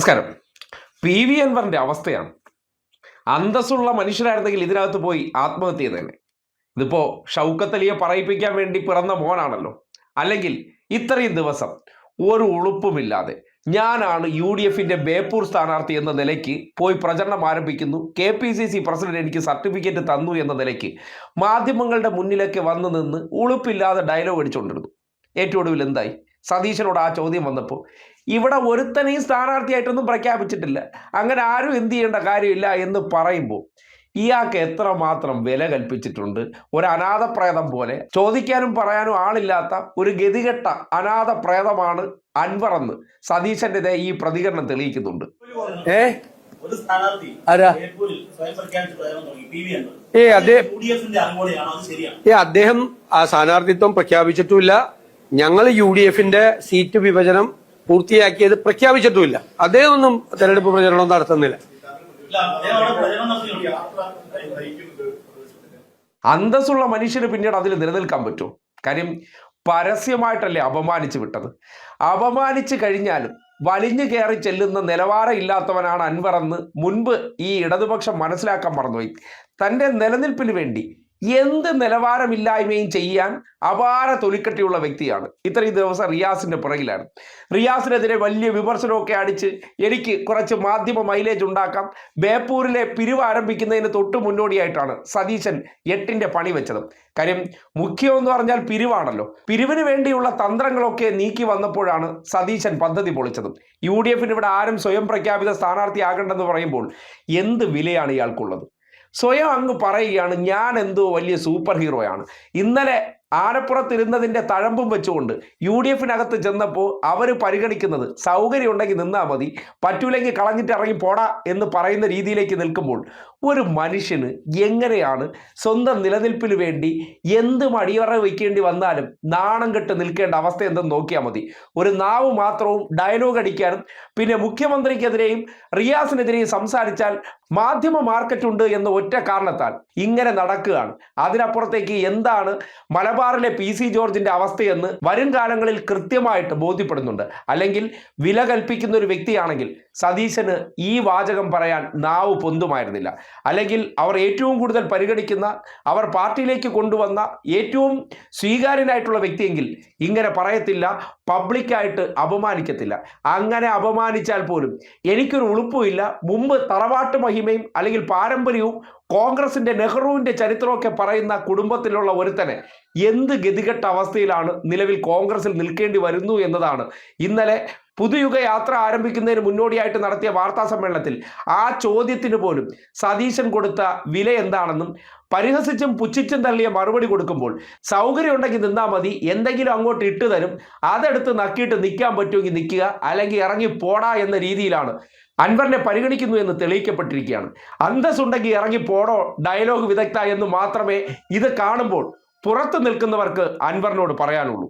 നമസ്കാരം. P V അൻവറിന്റെ അവസ്ഥയാണ്. അന്തസ്സുള്ള മനുഷ്യരായിരുന്നെങ്കിൽ ഇതിനകത്ത് പോയി ആത്മഹത്യ ചെയ്തേനെ. ഇതിപ്പോ ഷൗക്കത്ത് അലിയെ പറയിപ്പിക്കാൻ വേണ്ടി പിറന്ന മോനാണല്ലോ. അല്ലെങ്കിൽ ഇത്രയും ദിവസം ഒരു ഉളുപ്പുമില്ലാതെ ഞാനാണ് UDFന്റെ ബേപ്പൂർ സ്ഥാനാർത്ഥി എന്ന നിലയ്ക്ക് പോയി പ്രചരണം ആരംഭിക്കുന്നു, KPCC പ്രസിഡന്റ് എനിക്ക് സർട്ടിഫിക്കറ്റ് തന്നു എന്ന നിലയ്ക്ക് മാധ്യമങ്ങളുടെ മുന്നിലൊക്കെ വന്നു നിന്ന് ഉളുപ്പില്ലാതെ ഡയലോഗ് അടിച്ചുകൊണ്ടിരുന്നു. ഏറ്റവും ഒടുവിൽ എന്തായി? സതീശനോട് ആ ചോദ്യം വന്നപ്പോൾ ഇവിടെ ഒരുത്തനെയും സ്ഥാനാർത്ഥിയായിട്ടൊന്നും പ്രഖ്യാപിച്ചിട്ടില്ല, അങ്ങനെ ആരും എന്ത് ചെയ്യേണ്ട കാര്യമില്ല എന്ന് പറയുമ്പോൾ ഇയാൾക്ക് എത്രമാത്രം വില കൽപ്പിച്ചിട്ടുണ്ട്. ഒരു അനാഥപ്രേതം പോലെ, ചോദിക്കാനും പറയാനും ആളില്ലാത്ത ഒരു ഗതികെട്ട അനാഥപ്രേതമാണ് അൻവർ എന്ന് സതീശന്റെ ഈ പ്രതികരണം തെളിയിക്കുന്നുണ്ട്. അദ്ദേഹം ആ സ്ഥാനാർത്ഥിത്വം പ്രഖ്യാപിച്ചിട്ടുമില്ല. ഞങ്ങൾ UDFന്റെ സീറ്റ് വിഭജനം പൂർത്തിയാക്കിയത് പ്രഖ്യാപിച്ചിട്ടുമില്ല. അദ്ദേഹം ഒന്നും തെരഞ്ഞെടുപ്പ് പ്രചരണം നടത്തുന്നില്ല. അന്തസ്സുള്ള മനുഷ്യന് പിന്നീട് അതിൽ നിലനിൽക്കാൻ പറ്റുമോ? കാര്യം പരസ്യമായിട്ടല്ലേ അപമാനിച്ചു വിട്ടത്. അപമാനിച്ചു കഴിഞ്ഞാലും വലിഞ്ഞു കയറി ചെല്ലുന്ന നിലവാരം ഇല്ലാത്തവനാണ് അൻവർ എന്ന് മുൻപ് ഈ ഇടതുപക്ഷം മനസ്സിലാക്കാൻ മറന്നുപോയി. തൻ്റെ നിലനിൽപ്പിന് വേണ്ടി എന്ത് നിലവാരമില്ലായ്മയും ചെയ്യാൻ അപാര തൊലിക്കട്ടിയുള്ള വ്യക്തിയാണ്. ഇത്രയും ദിവസം റിയാസിന്റെ പുറകിലാണ്. റിയാസിനെതിരെ വലിയ വിമർശനമൊക്കെ അടിച്ച് എനിക്ക് കുറച്ച് മാധ്യമ മൈലേജ് ഉണ്ടാക്കാം, ബേപ്പൂരിലെ പിരിവ് ആരംഭിക്കുന്നതിന് തൊട്ട് മുന്നോടിയായിട്ടാണ് സതീശൻ 8ന്റെ പണി വെച്ചത്. കാര്യം മുഖ്യമെന്ന് പറഞ്ഞാൽ പിരിവാണല്ലോ. പിരിവിന് വേണ്ടിയുള്ള തന്ത്രങ്ങളൊക്കെ നീക്കി വന്നപ്പോഴാണ് സതീശൻ പദ്ധതി പൊളിച്ചത്. UDFന് ഇവിടെ ആരും സ്വയം പ്രഖ്യാപിത സ്ഥാനാർത്ഥിയാകണ്ടെന്ന് പറയുമ്പോൾ എന്ത് വിലയാണ് ഇയാൾക്കുള്ളത്? സ്വയം അങ്ങ് പറയുകയാണ് ഞാൻ എന്തോ വലിയ സൂപ്പർ ഹീറോയാണ്. ഇന്നലെ ആനപ്പുറത്തിരുന്നതിൻ്റെ തഴമ്പും വെച്ചുകൊണ്ട് UDFനകത്ത് ചെന്നപ്പോൾ അവർ പരിഗണിക്കുന്നത് സൗകര്യം ഉണ്ടെങ്കിൽ നിന്നാൽ മതി, പറ്റൂലെങ്കിൽ കളഞ്ഞിട്ട് ഇറങ്ങി പോടാ എന്ന് പറയുന്ന രീതിയിലേക്ക് നിൽക്കുമ്പോൾ ഒരു മനുഷ്യന് എങ്ങനെയാണ് സ്വന്തം നിലനിൽപ്പിന് വേണ്ടി എന്ത് മടിയറ വയ്ക്കേണ്ടി വന്നാലും നാണം കെട്ട് നിൽക്കേണ്ട അവസ്ഥ എന്തെന്ന് നോക്കിയാൽ മതി. ഒരു നാവ് മാത്രവും ഡയലോഗ് അടിക്കാനും പിന്നെ മുഖ്യമന്ത്രിക്കെതിരെയും റിയാസിനെതിരെയും സംസാരിച്ചാൽ മാധ്യമ മാർക്കറ്റ് ഉണ്ട് എന്ന ഒറ്റ കാരണത്താൽ ഇങ്ങനെ നടക്കുകയാണ്. അതിനപ്പുറത്തേക്ക് എന്താണ് മലബാറിലെ PC ജോർജിന്റെ അവസ്ഥയെന്ന് വരും കാലങ്ങളിൽ കൃത്യമായിട്ട് ബോധ്യപ്പെടുന്നുണ്ട്. അല്ലെങ്കിൽ വില കൽപ്പിക്കുന്ന ഒരു വ്യക്തിയാണെങ്കിൽ സതീശന് ഈ വാചകം പറയാൻ നാവ് പൊന്തുമായിരുന്നില്ല. അല്ലെങ്കിൽ അവർ ഏറ്റവും കൂടുതൽ പരിഗണിക്കുന്ന, അവർ പാർട്ടിയിലേക്ക് കൊണ്ടുവന്ന ഏറ്റവും സ്വീകാര്യനായിട്ടുള്ള വ്യക്തിയെങ്കിൽ ഇങ്ങനെ പറയത്തില്ല, പബ്ലിക്കായിട്ട് അപമാനിക്കത്തില്ല. അങ്ങനെ അപമാനിച്ചാൽ പോലും എനിക്കൊരു ഉളുപ്പുമില്ല, മുമ്പ് തറവാട്ട് മഹിമയും അല്ലെങ്കിൽ പാരമ്പര്യവും കോൺഗ്രസിന്റെ നെഹ്റുവിന്റെ ചരിത്രമൊക്കെ പറയുന്ന കുടുംബത്തിലുള്ള ഒരുത്തനെ എന്ത് ഗതികെട്ട അവസ്ഥയിലാണ് നിലവിൽ കോൺഗ്രസിൽ നിൽക്കേണ്ടി വരുന്നു എന്നതാണ് ഇന്നലെ പുതുയുഗ യാത്ര ആരംഭിക്കുന്നതിന് മുന്നോടിയായിട്ട് നടത്തിയ വാർത്താ സമ്മേളനത്തിൽ ആ ചോദ്യത്തിന് പോലും സതീശൻ കൊടുത്ത വില എന്താണെന്നും പരിഹസിച്ചും പുച്ഛിച്ചും തള്ളിയ മറുപടി കൊടുക്കുമ്പോൾ സൗകര്യം ഉണ്ടെങ്കിൽ നിന്നാൽ മതി, എന്തെങ്കിലും അങ്ങോട്ട് ഇട്ട് തരും, അതെടുത്ത് നക്കിയിട്ട് നിൽക്കാൻ പറ്റുമെങ്കിൽ നിൽക്കുക, അല്ലെങ്കിൽ ഇറങ്ങി പോടാ എന്ന രീതിയിലാണ് അൻവറിനെ പരിഗണിക്കുന്നു എന്ന് തെളിയിക്കപ്പെട്ടിരിക്കുകയാണ്. അന്തസ്സുണ്ടെങ്കിൽ ഇറങ്ങി പോടോ ഡയലോഗ് വിദഗ്ധ എന്ന് മാത്രമേ ഇത് കാണുമ്പോൾ പുറത്ത് നിൽക്കുന്നവർക്ക് അൻവറിനോട് പറയാനുള്ളൂ.